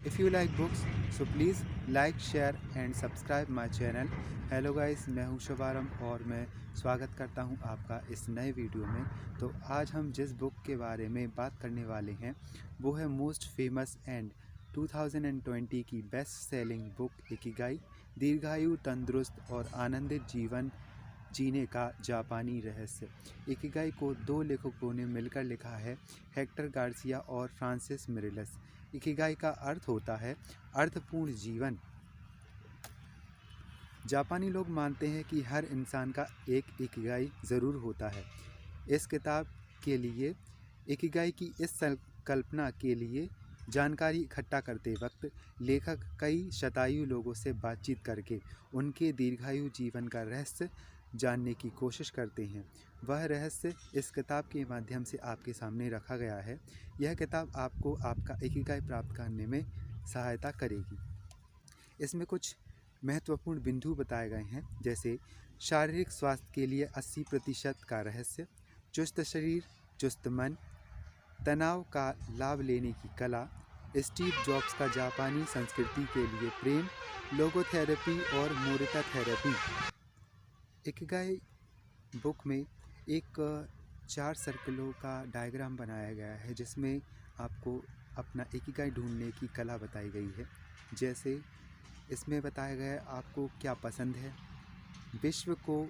If you like books, so please like, share and subscribe my channel. Hello guys, मैं हूं शुभारंभ और मैं स्वागत करता हूं आपका इस नए वीडियो में। तो आज हम जिस बुक के बारे में बात करने वाले हैं वो है मोस्ट फेमस एंड 2020 की बेस्ट सेलिंग बुक इकिगाई, दीर्घायु, तंदुरुस्त और आनंदित जीवन जीने का जापानी रहस्य। इकिगाई को दो लेखकों ने मिलकर लिखा है, हेक्टर गार्सिया और फ्रांसिस मिरेलस। इकिगाई का अर्थ होता है अर्थपूर्ण जीवन। जापानी लोग मानते हैं कि हर इंसान का एक इकिगाई ज़रूर होता है। इस किताब के लिए इकिगाई की इस संकल्पना के लिए जानकारी इकट्ठा करते वक्त लेखक कई शतायु लोगों से बातचीत करके उनके दीर्घायु जीवन का रहस्य जानने की कोशिश करते हैं। वह रहस्य इस किताब के माध्यम से आपके सामने रखा गया है। यह किताब आपको आपका इकिगाई प्राप्त करने में सहायता करेगी। इसमें कुछ महत्वपूर्ण बिंदु बताए गए हैं, जैसे शारीरिक स्वास्थ्य के लिए 80% का रहस्य, चुस्त शरीर चुस्त मन, तनाव का लाभ लेने की कला, स्टीव जॉब्स का जापानी संस्कृति के लिए प्रेम, लोगोथेरेपी और मोरिता थेरेपी। इकिगाई बुक में एक 4 सर्कलों का डायग्राम बनाया गया है, जिसमें आपको अपना इकिगाई ढूंढने की कला बताई गई है। जैसे इसमें बताया गया है आपको क्या पसंद है, विश्व को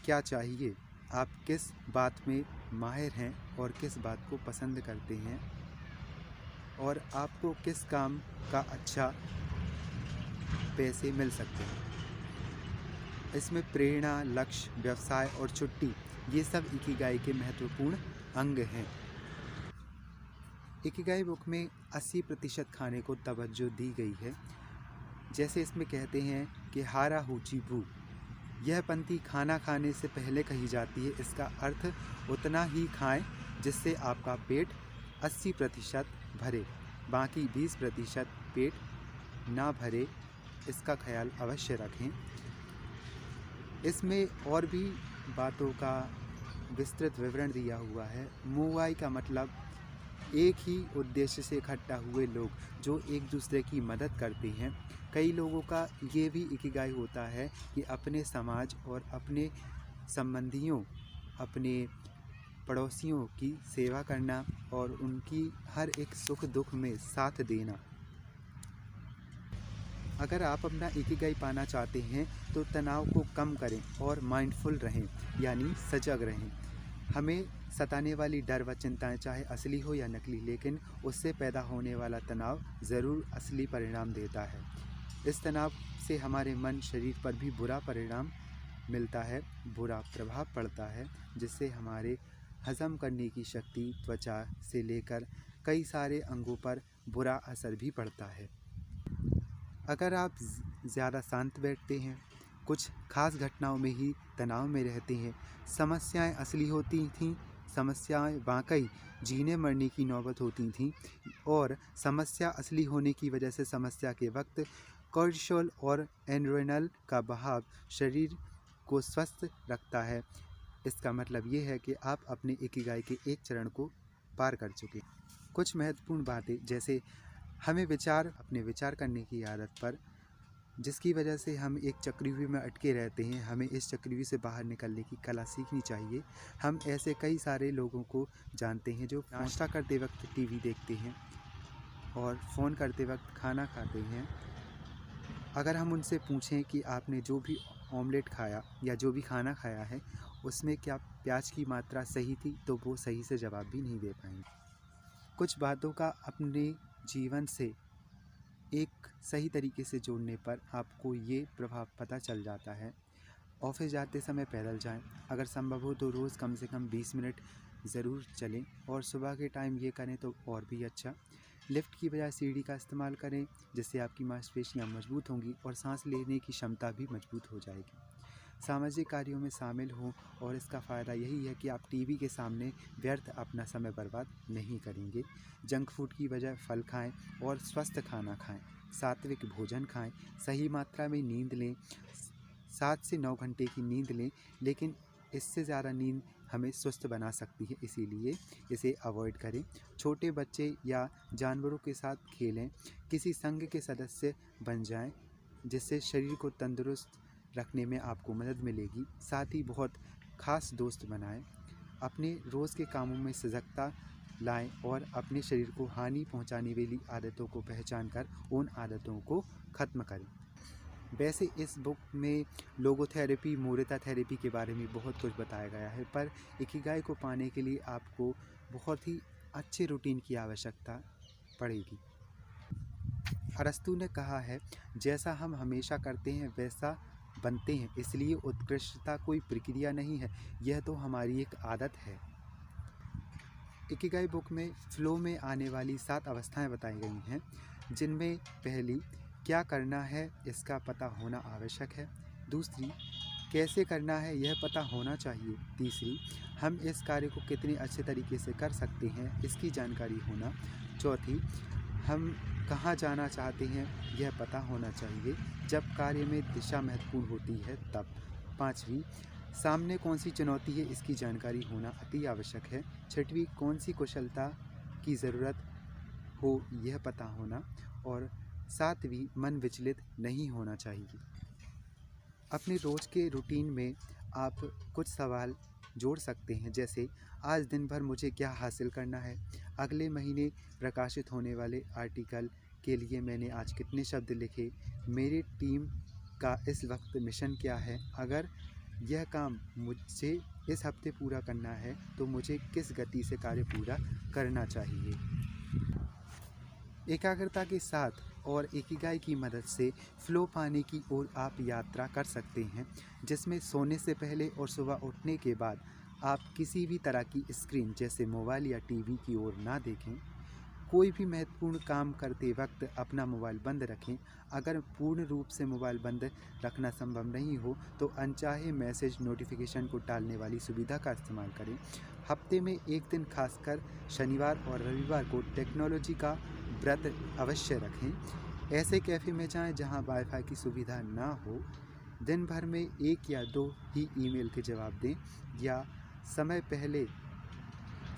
क्या चाहिए, आप किस बात में माहिर हैं और किस बात को पसंद करते हैं, और आपको किस काम का अच्छा पैसे मिल सकते हैं। इसमें प्रेरणा, लक्ष्य, व्यवसाय और छुट्टी, ये सब इकिगाई के महत्वपूर्ण अंग हैं। इकिगाई बुक में 80% खाने को तवज्जो दी गई है। जैसे इसमें कहते हैं कि हारा हुची भू, यह पंक्ति खाना खाने से पहले कही जाती है। इसका अर्थ उतना ही खाएं जिससे आपका पेट 80% भरे, बाकी 20% पेट ना भरे, इसका ख्याल अवश्य रखें। इसमें और भी बातों का विस्तृत विवरण दिया हुआ है। मुआई का मतलब एक ही उद्देश्य से इकट्ठा हुए लोग जो एक दूसरे की मदद करते हैं। कई लोगों का ये भी इकिगाई होता है कि अपने समाज और अपने संबंधियों, अपने पड़ोसियों की सेवा करना और उनकी हर एक सुख दुख में साथ देना। अगर आप अपना इकिगाई पाना चाहते हैं तो तनाव को कम करें और माइंडफुल रहें, यानी सजग रहें। हमें सताने वाली डर व चिंताएं चाहे असली हो या नकली, लेकिन उससे पैदा होने वाला तनाव ज़रूर असली परिणाम देता है। इस तनाव से हमारे मन, शरीर पर भी बुरा परिणाम मिलता है, बुरा प्रभाव पड़ता है, जिससे हमारे हजम करने की शक्ति, त्वचा से लेकर कई सारे अंगों पर बुरा असर भी पड़ता है। अगर आप ज़्यादा शांत बैठते हैं, कुछ खास घटनाओं में ही तनाव में रहते हैं, समस्याएं असली होती थीं, समस्याएं वाकई जीने मरने की नौबत होती थीं, और समस्या असली होने की वजह से समस्या के वक्त कोर्टिसोल और एड्रेनल का बहाव शरीर को स्वस्थ रखता है। इसका मतलब ये है कि आप अपने इकिगाई के एक चरण को पार कर चुके। कुछ महत्वपूर्ण बातें, जैसे हमें अपने विचार करने की आदत पर, जिसकी वजह से हम एक चक्रव्यूह में अटके रहते हैं, हमें इस चक्रव्यूह से बाहर निकलने की कला सीखनी चाहिए। हम ऐसे कई सारे लोगों को जानते हैं जो नाश्ता करते वक्त टीवी देखते हैं और फ़ोन करते वक्त खाना खाते हैं। अगर हम उनसे पूछें कि आपने जो भी ऑमलेट खाया या जो भी खाना खाया है उसमें क्या प्याज की मात्रा सही थी, तो वो सही से जवाब भी नहीं दे पाएंगे। कुछ बातों का अपने जीवन से एक सही तरीके से जोड़ने पर आपको ये प्रभाव पता चल जाता है। ऑफिस जाते समय पैदल जाएं, अगर संभव हो तो रोज़ कम से कम 20 मिनट ज़रूर चलें, और सुबह के टाइम ये करें तो और भी अच्छा। लिफ्ट की बजाय सीढ़ी का इस्तेमाल करें, जिससे आपकी मांसपेशियां मजबूत होंगी और सांस लेने की क्षमता भी मजबूत हो जाएगी। सामाजिक कार्यों में शामिल हों, और इसका फ़ायदा यही है कि आप टीवी के सामने व्यर्थ अपना समय बर्बाद नहीं करेंगे। जंक फूड की बजाय फल खाएं और स्वस्थ खाना खाएं, सात्विक भोजन खाएं, सही मात्रा में नींद लें, 7 से 9 घंटे की नींद लें, लेकिन इससे ज़्यादा नींद हमें सुस्त बना सकती है, इसीलिए इसे अवॉइड करें। छोटे बच्चे या जानवरों के साथ खेलें, किसी संघ के सदस्य बन जाएं, जिससे शरीर को तंदुरुस्त रखने में आपको मदद मिलेगी। साथ ही बहुत खास दोस्त बनाएं, अपने रोज़ के कामों में सजगता लाएं और अपने शरीर को हानि पहुंचाने वाली आदतों को पहचान कर उन आदतों को ख़त्म करें। वैसे इस बुक में लोगोथेरेपी, मोरिता थेरेपी के बारे में बहुत कुछ बताया गया है, पर इकिगाई को पाने के लिए आपको बहुत ही अच्छे रूटीन की आवश्यकता पड़ेगी। अरस्तु ने कहा है, जैसा हम हमेशा करते हैं वैसा बनते हैं, इसलिए उत्कृष्टता कोई प्रक्रिया नहीं है, यह तो हमारी एक आदत है। इकिगाई बुक में फ्लो में आने वाली 7 अवस्थाएं बताई गई हैं, जिनमें पहली, क्या करना है इसका पता होना आवश्यक है। दूसरी, कैसे करना है यह पता होना चाहिए। तीसरी, हम इस कार्य को कितने अच्छे तरीके से कर सकते हैं इसकी जानकारी होना। चौथी, हम कहाँ जाना चाहते हैं यह पता होना चाहिए, जब कार्य में दिशा महत्वपूर्ण होती है तब। पाँचवीं, सामने कौन सी चुनौती है इसकी जानकारी होना अति आवश्यक है। छठवीं, कौन सी कुशलता की ज़रूरत हो यह पता होना। और सातवीं, मन विचलित नहीं होना चाहिए। अपने रोज़ के रूटीन में आप कुछ सवाल जोड़ सकते हैं, जैसे आज दिन भर मुझे क्या हासिल करना है, अगले महीने प्रकाशित होने वाले आर्टिकल के लिए मैंने आज कितने शब्द लिखे, मेरी टीम का इस वक्त मिशन क्या है, अगर यह काम मुझे इस हफ्ते पूरा करना है तो मुझे किस गति से कार्य पूरा करना चाहिए। एकाग्रता के साथ और इकिगाई की मदद से फ्लो पाने की ओर आप यात्रा कर सकते हैं, जिसमें सोने से पहले और सुबह उठने के बाद आप किसी भी तरह की स्क्रीन जैसे मोबाइल या टीवी की ओर ना देखें। कोई भी महत्वपूर्ण काम करते वक्त अपना मोबाइल बंद रखें। अगर पूर्ण रूप से मोबाइल बंद रखना संभव नहीं हो तो अनचाहे मैसेज नोटिफिकेशन को टालने वाली सुविधा का इस्तेमाल करें। हफ्ते में एक दिन खासकर शनिवार और रविवार को टेक्नोलॉजी का व्रत अवश्य रखें। ऐसे कैफ़े में जाएं जहां वाईफाई की सुविधा ना हो। दिन भर में 1 या 2 ही ईमेल के जवाब दें, या समय पहले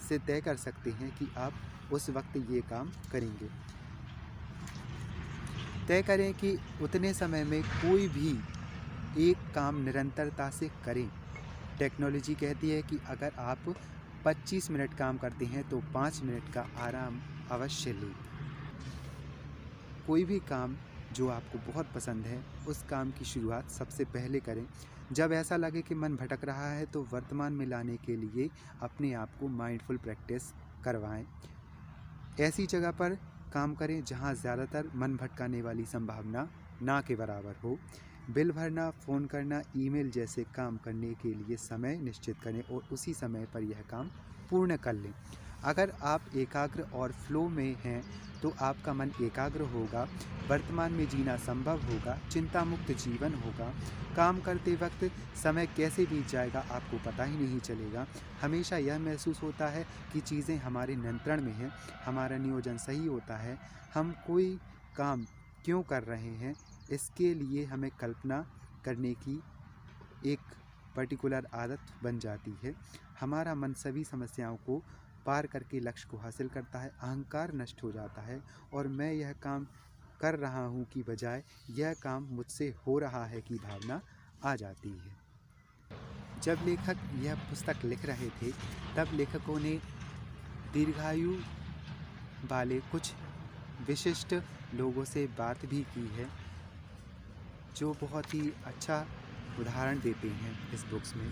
से तय कर सकते हैं कि आप उस वक्त ये काम करेंगे। तय करें कि उतने समय में कोई भी एक काम निरंतरता से करें। टेक्नोलॉजी कहती है कि अगर आप 25 मिनट काम करते हैं तो 5 मिनट का आराम अवश्य लें। कोई भी काम जो आपको बहुत पसंद है उस काम की शुरुआत सबसे पहले करें। जब ऐसा लगे कि मन भटक रहा है तो वर्तमान में लाने के लिए अपने आप को माइंडफुल प्रैक्टिस करवाएं। ऐसी जगह पर काम करें जहां ज़्यादातर मन भटकाने वाली संभावना ना के बराबर हो। बिल भरना, फ़ोन करना, ईमेल जैसे काम करने के लिए समय निश्चित करें और उसी समय पर यह काम पूर्ण कर लें। अगर आप एकाग्र और फ्लो में हैं तो आपका मन एकाग्र होगा, वर्तमान में जीना संभव होगा, चिंता मुक्त जीवन होगा। काम करते वक्त समय कैसे बीत जाएगा आपको पता ही नहीं चलेगा। हमेशा यह महसूस होता है कि चीज़ें हमारे नियंत्रण में हैं, हमारा नियोजन सही होता है। हम कोई काम क्यों कर रहे हैं इसके लिए हमें कल्पना करने की एक पर्टिकुलर आदत बन जाती है। हमारा मन सभी समस्याओं को पार करके लक्ष्य को हासिल करता है, अहंकार नष्ट हो जाता है और मैं यह काम कर रहा हूँ की बजाय यह काम मुझसे हो रहा है की भावना आ जाती है। जब लेखक यह पुस्तक लिख रहे थे तब लेखकों ने दीर्घायु वाले कुछ विशिष्ट लोगों से बात भी की है, जो बहुत ही अच्छा उदाहरण देते हैं इस बुक्स में।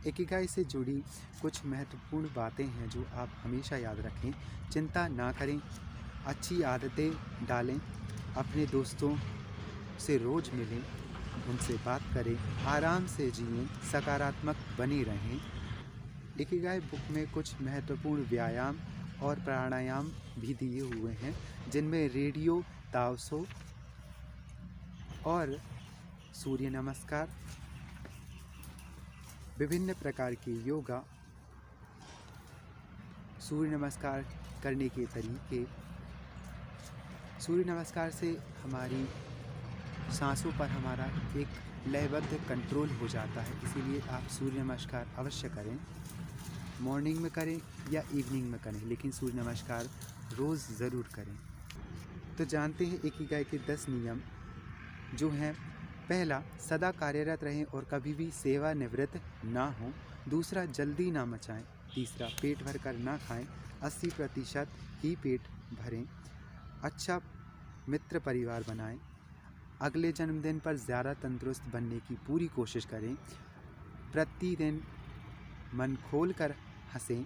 इकिगाई से जुड़ी कुछ महत्वपूर्ण बातें हैं जो आप हमेशा याद रखें। चिंता ना करें, अच्छी आदतें डालें, अपने दोस्तों से रोज़ मिलें, उनसे बात करें, आराम से जिएं, सकारात्मक बने रहें। इकिगाई बुक में कुछ महत्वपूर्ण व्यायाम और प्राणायाम भी दिए हुए हैं, जिनमें रेडियो ताओसो और सूर्य नमस्कार, विभिन्न प्रकार के योगा, सूर्य नमस्कार करने के तरीके। सूर्य नमस्कार से हमारी सांसों पर हमारा एक लयबद्ध कंट्रोल हो जाता है, इसीलिए आप सूर्य नमस्कार अवश्य करें। मॉर्निंग में करें या इवनिंग में करें, लेकिन सूर्य नमस्कार रोज़ ज़रूर करें। तो जानते हैं इकिगाई के 10 नियम जो हैं। पहला, सदा कार्यरत रहें और कभी भी सेवानिवृत्त ना हो। दूसरा, जल्दी ना मचाएं। तीसरा, पेट भर कर ना खाएं, 80% ही पेट भरें। अच्छा मित्र परिवार बनाएं। अगले जन्मदिन पर ज़्यादा तंदुरुस्त बनने की पूरी कोशिश करें। प्रतिदिन मन खोल कर हंसें।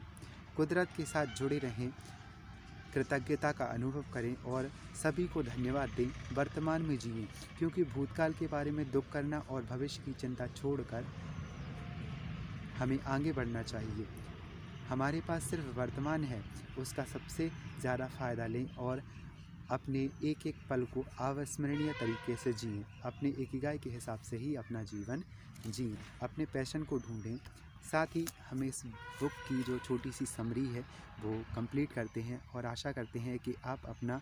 कुदरत के साथ जुड़े रहें। कृतज्ञता का अनुभव करें और सभी को धन्यवाद दें। वर्तमान में जिएं, क्योंकि भूतकाल के बारे में दुख करना और भविष्य की चिंता छोड़कर हमें आगे बढ़ना चाहिए। हमारे पास सिर्फ वर्तमान है, उसका सबसे ज़्यादा फ़ायदा लें और अपने एक एक पल को अविस्मरणीय तरीके से जिएं। अपने इकिगाई के हिसाब से ही अपना जीवन जिएं। अपने पैशन को ढूंढें। साथ ही हमें इस बुक की जो छोटी सी समरी है वो कंप्लीट करते हैं और आशा करते हैं कि आप अपना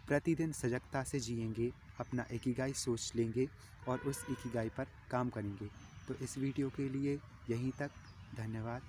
प्रतिदिन सजगता से जिएंगे, अपना इकिगाई सोच लेंगे और उस इकिगाई पर काम करेंगे। तो इस वीडियो के लिए यहीं तक। धन्यवाद।